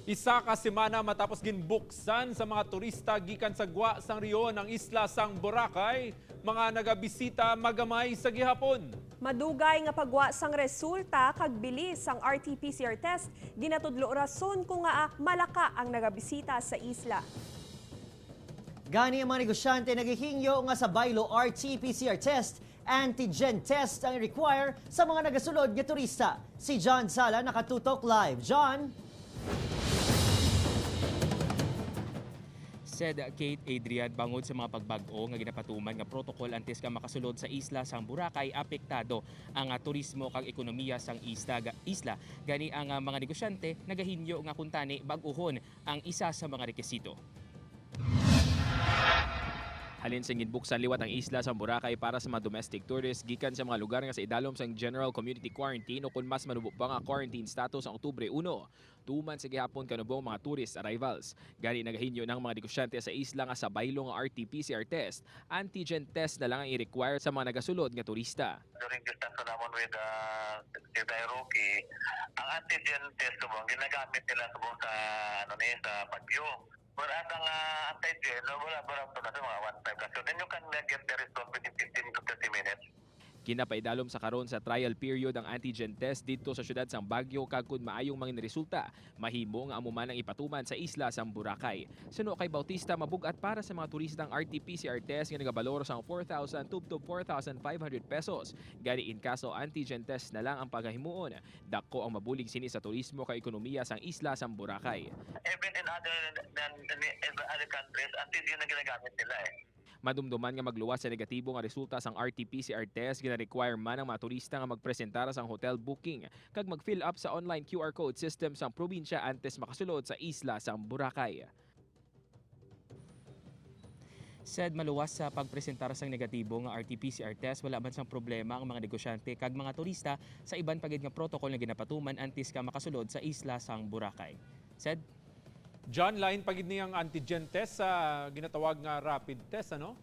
Isa ka semana matapos ginbuksan sa mga turista gikan sa gwa sang riyon ang isla sang Boracay, mga nagabisita Magamay sa Gihapon. Madugay nga pagwa sang resulta kag bilis ang RT-PCR test, ginatudlo rason kung nga malaka ang nagabisita sa isla. Gani ang mga negosyante nagahingyo nga sa baylo RT-PCR test, antigen test ang require sa mga nagasulod nga turista. Si John Sala nakatutok live. John? Said Kate Adrian bangod sa mga pagbag-o nga ginapatuman nga protocol antes ka makasulod sa isla sang Boracay, apektado ang turismo kag ekonomiya sang isla. Gani ang mga negosyante nagahinyo nga kuntani bag-ohon ang isa sa mga rekisito. Halin sa ginbuksan liwat ang isla sa Boracay para sa mga domestic tourists gikan sa mga lugar nga sa idalom sang General Community Quarantine o kung mas manubo pa nga quarantine status ang Oktubre 1. Tuman sa Gihapon kanubong mga tourist arrivals. Gani nagahinyo ng mga negosyante sa isla nga sa baylo nga RT-PCR test, antigen test na lang ang i-require sa mga nagasulod nga turista. During discussion naman with diutay rookie, ang antigen test subong ginagamit nila subong sa sa pagyo. But at ang antigen, wala ito na mga 1.5 lang. So then you can get the result within 15 to 30 minutes. Kinapaidalom sa karon sa trial period ang antigen test dito sa syudad sang Baguio kag kun maayong mga resulta, mahimo nga amuman ang ipatuman sa isla sang Boracay. Suno kay Bautista mabugat para sa mga turistang RT-PCR test nga nagabalor sang 4,000 to 4,500 pesos. Gani in kaso antigen test na lang ang paghimuon. Dako ang mabulig sini sa turismo kay ekonomiya sang isla sang Boracay. Even in other countries, antigen na ginagamit nila Madumduman nga magluwas sa negatibo nga resulta sang RT-PCR test gina-require man ang mga turista nga magpresentara sang hotel booking kag mag-fill up sa online QR code system sang probinsya antes makasulod sa isla sang Boracay. Said maluwas sa pagpresentara sang negatibo nga RT-PCR test, wala man sang problema ang mga negosyante kag mga turista sa iban pagid nga protocol nga ginapatuman antes ka makasulod sa isla sang Boracay. Said John, lain pagid niyang antigen test sa ginatawag nga rapid test, ano?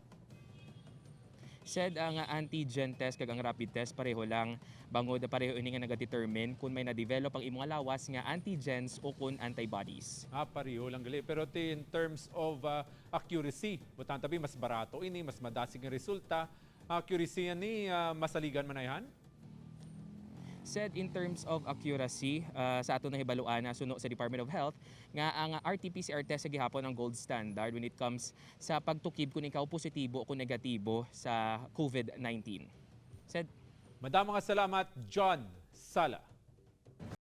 Said ang antigen test kag ang rapid test pareho lang, bangod pareho ini nga nagadetermine kung may na-develop ang imong lawas nga antigens o kung antibodies. Pareho lang gali. Pero in terms of accuracy, butang tabi mas barato ini, mas madasig ang resulta. Accuracy ni masaligan man na yan? Said in terms of accuracy, sa ato na hibaluan na suno sa Department of Health nga ang RT-PCR test sa Gihapon ang gold standard when it comes sa pagtukib kung ikaw positibo o kung negatibo sa COVID-19. Said Madamang salamat, John Sala.